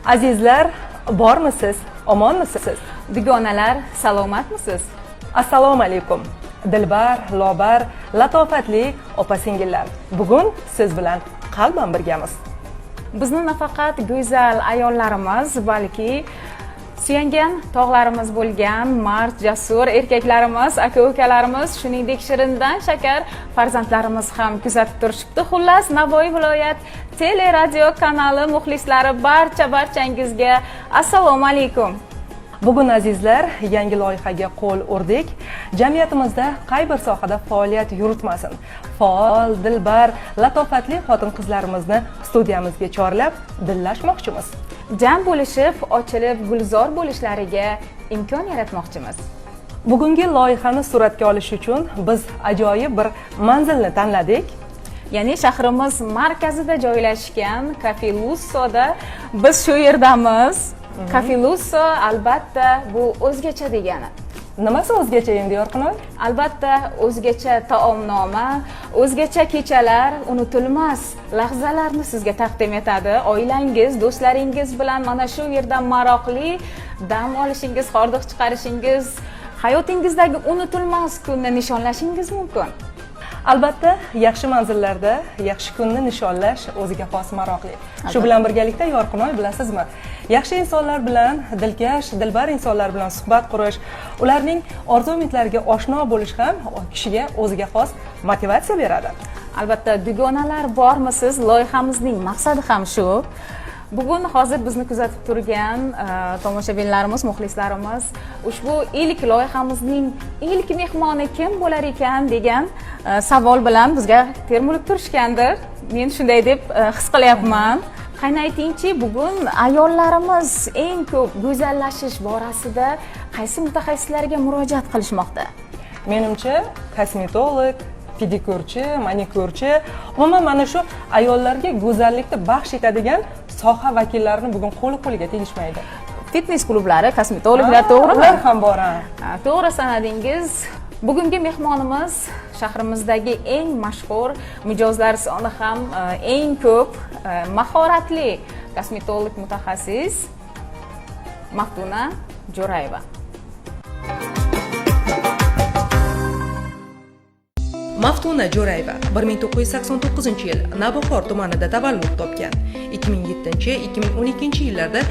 Azizlar, bormisiz? Omonmisiz? Dugonalar, salomatmisiz? Assalomu alaykum. Dilbar, lobar, latofatli opa-singillar. Bugun siz bilan qalban birgamiz. Bizni nafaqat go'zal ayollarimiz, balki suyangan tog'larimiz bo'lgan mard, jasur erkaklarimiz, aka-ukalarimiz, shuningdek shirindan shakar farzandlarimiz ham kuzatib turishibdi. Xullas, Navoiy viloyat teleradio kanali muxlislari barchangizga assalomu alaykum. Bugun azizlar, yangi loyihaga qo'l urdik. Jamiyatimizda qay bir sohada faoliyat yuritmasin, faol, dilbar, latofatli xotin-qizlarimizni studiyamizga chorlab, dillashmoqchimiz. Jam bo'lishib, ochilib, gulzor bo'lishlariga imkon yaratmoqchimiz. Bugungi loyihani suratga olish uchun biz ajoyib bir manzilni tanladik. Ya'ni shahrimiz markazida joylashgan Cafe Lussoda biz shu yerdamiz. Cafe Lusso albatta bu o'zgacha degani. Nimasi o'zgacha endi Yorqinoy? Albatta o'zgacha taomnoma, o'zgacha kechalar, unutilmas lahzalarni sizga taqdim etadi. Oilangiz, do'stlaringiz bilan mana shu yerda maroqli dam olishingiz, hordiq chiqarishingiz, hayotingizdagi unutilmas kunni nishonlashingiz mumkin. Albatta, yaxshi manzillarda yaxshi kunni nishonlash o'ziga xos maroqli. Shu bilan birgalikda Yorqinoy, bilasizmi? Yaxshi insonlar bilan, dilkash, dilbar insonlar bilan suhbat qurish, ularning orzu-umidlariga oshno bo'lish ham kishiga o'ziga xos motivatsiya beradi. Albatta, dugonalar bormisiz? Loyihamizning maqsadi ham shu. Bugun hozir bizni kuzatib turgan tomoshabinlarimiz, muxlislarimiz ushbu ilk loyihamizning ilk mehmoni kim bo'lar ekan degan savol bilan bizga termulib turishgandir. Men shunday deb his qilyapman. Qani aytingchi, bugun ayollarimiz eng ko'p go'zallashish borasida qaysi mutaxassislarga murojaat qilishmoqda? Menimcha, kosmetolog, pedikurchi, manikurchi, umuman mana shu ayollarga go'zallikni baxsh etadigan soha vakillarini bugun qo'li-qo'liga tegishmaydi. Fitness klublari, kosmetologlar, to'g'rimi? Ular ham bor. To'g'ri sanadingiz. Bugungi mehmonimiz shahrimizdagi eng mashhur, mijozlar soni ham eng ko'p, mahoratli kosmetolog mutaxassis Maftuna Jo'rayeva. Maftuna Jo'rayeva 1989-yil Navbahor tumanida tavallud topgan. 2007-2012 yillarda